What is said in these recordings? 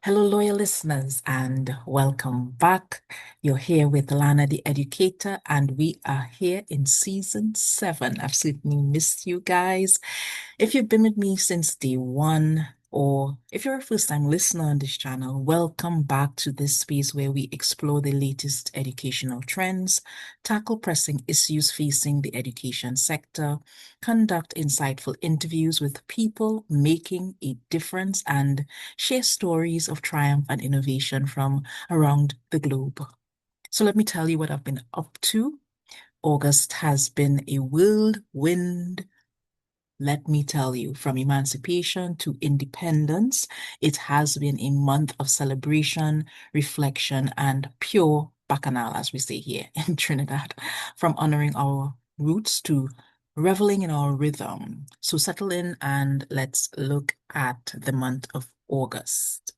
Hello, loyal listeners, and welcome back. You're here with Lana the Educator, and we are here in season 7. I've certainly missed you guys. If you've been with me since day one, or if you're a first time listener on this channel, welcome back to this space where we explore the latest educational trends, tackle pressing issues facing the education sector, conduct insightful interviews with people making a difference, and share stories of triumph and innovation from around the globe. So let me tell you what I've been up to. August has been a whirlwind. Let me tell you, from emancipation to independence, it has been a month of celebration, reflection, and pure bacchanal, as we say here in Trinidad, from honoring our roots to reveling in our rhythm. So settle in and let's look at the month of August.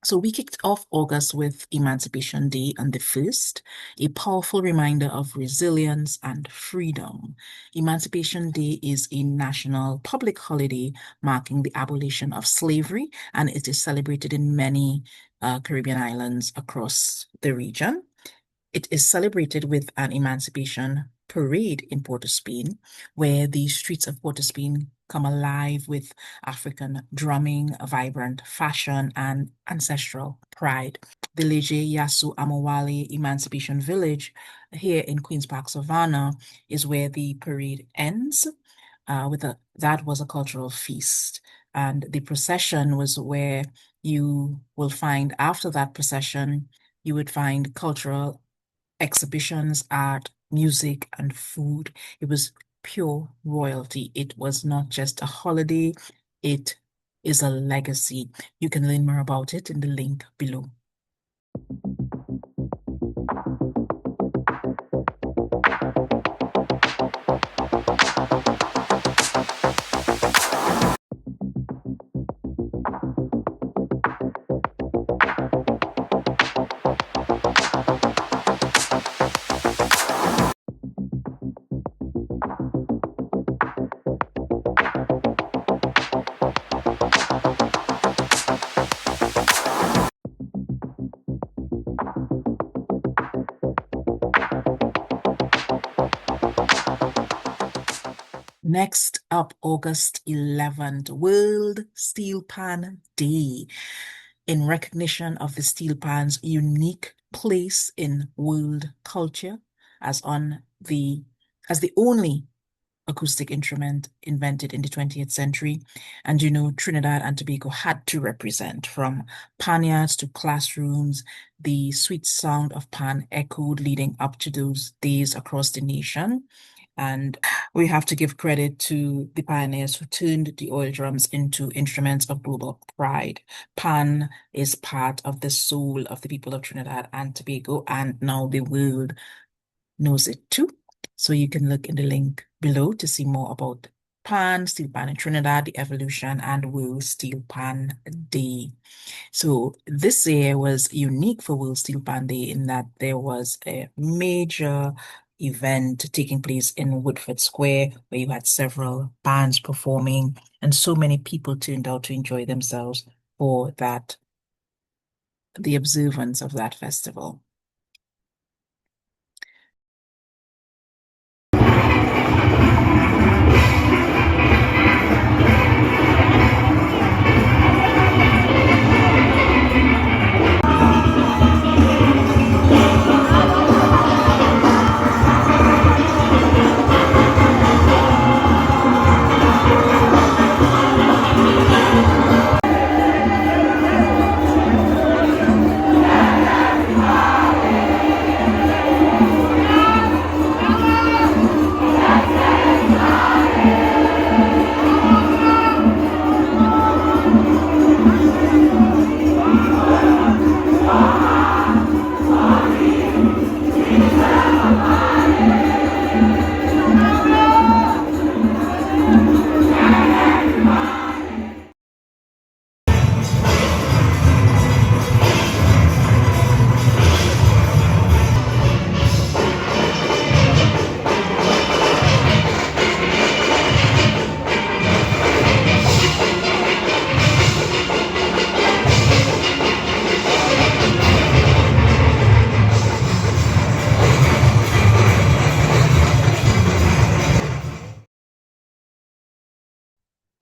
So we kicked off August with Emancipation Day on the 1st, a powerful reminder of resilience and freedom. Emancipation Day is a national public holiday marking the abolition of slavery, and it is celebrated in many Caribbean islands across the region. It is celebrated with an emancipation parade in Port of Spain, where the streets of Port of Spain come alive with African drumming, vibrant fashion, and ancestral pride. The Leje Yasu Amawale Emancipation Village here in Queen's Park, Savannah, is where the parade ends. That was a cultural feast. And the procession was where you will find, after that procession, you would find cultural exhibitions, art, music, and food. It was pure royalty. It was not just a holiday, it is a legacy. You can learn more about it in the link below. Next up, August 11th, World Steelpan Day. In recognition of the steelpan's unique place in world culture as the only acoustic instrument invented in the 20th century. And Trinidad and Tobago had to represent, from panyards to classrooms. The sweet sound of pan echoed leading up to those days across the nation. And we have to give credit to the pioneers who turned the oil drums into instruments of global pride. Pan is part of the soul of the people of Trinidad and Tobago, and now the world knows it too. So you can look in the link below to see more about pan, steel pan in Trinidad, the evolution, and World Steel Pan Day. So this year was unique for World Steel Pan Day in that there was a major event taking place in Woodford Square where you had several bands performing, and so many people turned out to enjoy themselves for the observance of that festival.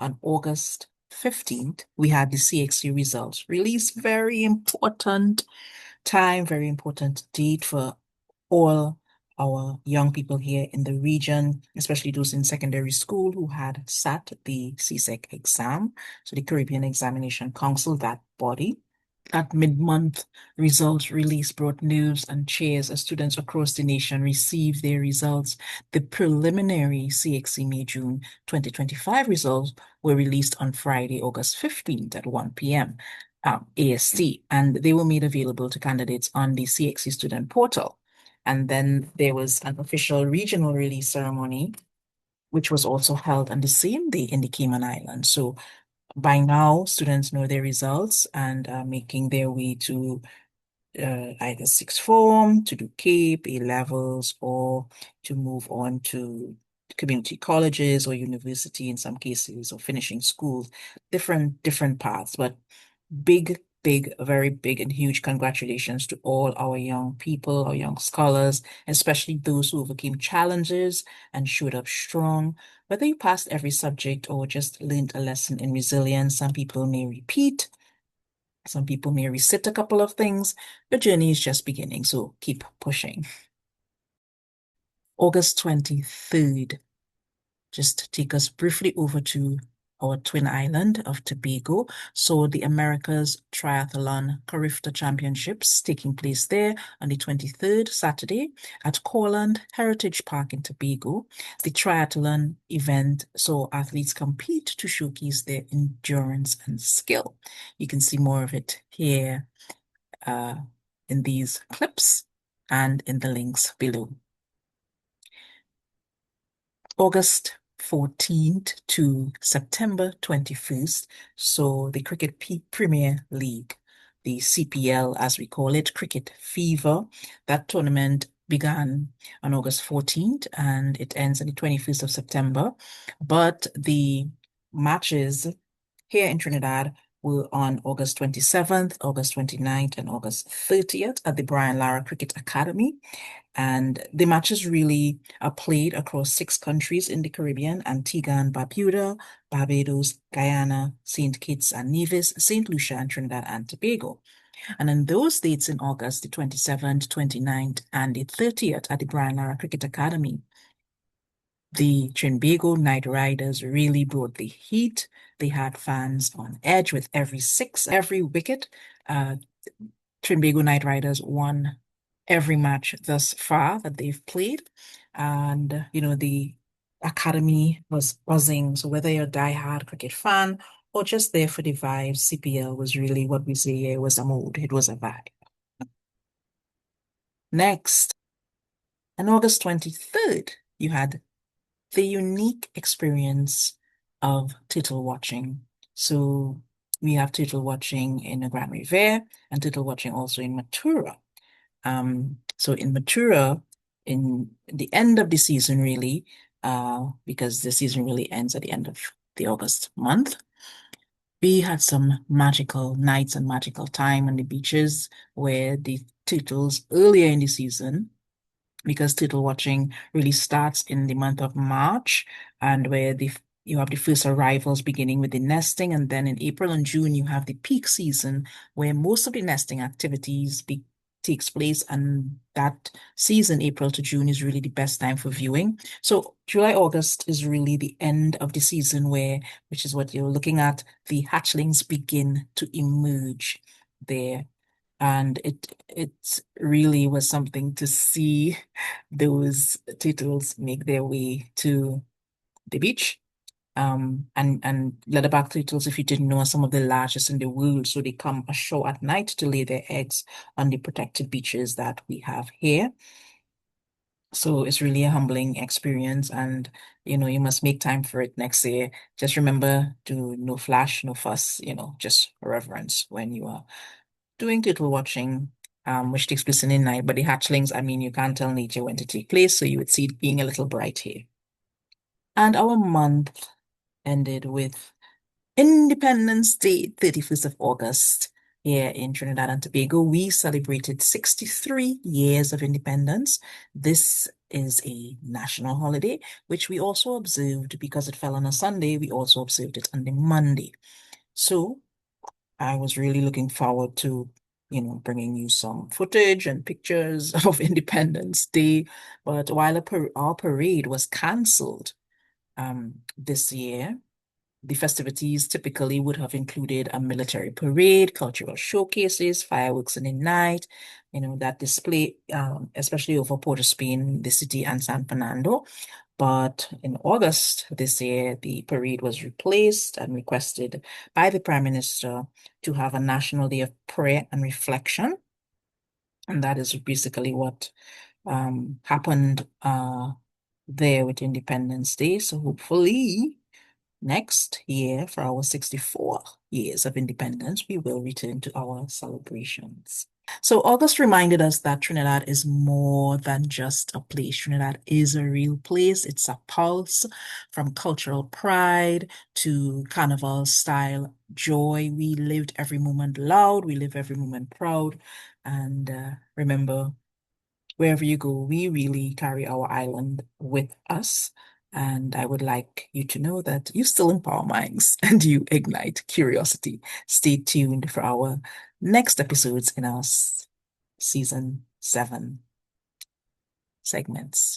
on August 15th, we had the CXC results release. Very important time, very important date for all our young people here in the region, especially those in secondary school who had sat the CSEC exam. So the Caribbean Examination Council, that body. That mid-month results release brought news and cheers as students across the nation received their results. The preliminary CXC May-June 2025 results were released on Friday, August 15th at 1 p.m. AST, and they were made available to candidates on the CXC student portal. And then there was an official regional release ceremony, which was also held on the same day in the Cayman Islands. So by now, students know their results and are making their way to either sixth form, to do CAPE, A levels, or to move on to community colleges or university in some cases, or finishing school, different paths. But big, very big and huge congratulations to all our young people, our young scholars, especially those who overcame challenges and showed up strong. Whether you passed every subject or just learned a lesson in resilience, some people may repeat, some people may resit a couple of things. The journey is just beginning, so keep pushing. August 23rd, just take us briefly over to our twin island of Tobago. So the America's Triathalon Carifta Championships taking place there on the 23rd, Saturday, at Corland Heritage Park in Tobago. The triathlon event saw athletes compete to showcase their endurance and skill. You can see more of it here in these clips and in the links below. August 14th to September 21st, so the Cricket Premier League, the CPL as we call it, Cricket Fever, that tournament began on August 14th and it ends on the 21st of September. But the matches here in Trinidad were on August 27th, August 29th, and August 30th at the Brian Lara Cricket Academy. And the matches really are played across 6 countries in the Caribbean: Antigua and Barbuda, Barbados, Guyana, St. Kitts and Nevis, St. Lucia, and Trinidad and Tobago. And in those dates in August, the 27th, 29th, and the 30th at the Brian Lara Cricket Academy, the Trinbago Knight Riders really brought the heat. They had fans on edge with every wicket. Trinbago Knight Riders won every match thus far that they've played. And, the academy was buzzing. So whether you're a diehard cricket fan or just there for the vibes, CPL was really what we say here, was a mood. It was a vibe. Next, on August 23rd, you had the unique experience of turtle watching. So we have turtle watching in the Grand Riviere and turtle watching also in Matura. So in Matura, in the end of the season, really, because the season really ends at the end of the August month, we had some magical nights and magical time on the beaches where the turtles earlier in the season, because turtle watching really starts in the month of March, and where you have the first arrivals beginning with the nesting, and then in April and June you have the peak season where most of the nesting activities takes place, and that season, April to June, is really the best time for viewing. So July, August is really the end of the season which is what you're looking at, the hatchlings begin to emerge there. And it really was something to see those turtles make their way to the beach. And leatherback turtles, if you didn't know, are some of the largest in the world. So they come ashore at night to lay their eggs on the protected beaches that we have here. So it's really a humbling experience, and you must make time for it next year. Just remember to no flash, no fuss, just reverence when you are doing turtle watching, which takes place in the night. But the hatchlings, I mean, you can't tell nature when to take place, so you would see it being a little bright here. And our month ended with Independence Day, 31st of August. Here in Trinidad and Tobago, we celebrated 63 years of independence. This is a national holiday, which we also observed because it fell on a Sunday. We also observed it on the Monday. So I was really looking forward to, bringing you some footage and pictures of Independence Day. But while our parade was canceled this year, the festivities typically would have included a military parade, cultural showcases, fireworks in the night, that display, especially over Port of Spain, the city, and San Fernando. But in August this year, the parade was replaced and requested by the Prime Minister to have a National Day of Prayer and Reflection. And that is basically what happened there with Independence Day. So hopefully next year, for our 64 years of independence, we will return to our celebrations. So August reminded us that Trinidad is more than just a place. Trinidad is a real place. It's a pulse from cultural pride to carnival style joy. We lived every moment loud. We live every moment proud. And remember, wherever you go, we really carry our island with us. And I would like you to know that you still empower minds and you ignite curiosity. Stay tuned for our next episodes in our season 7 segments.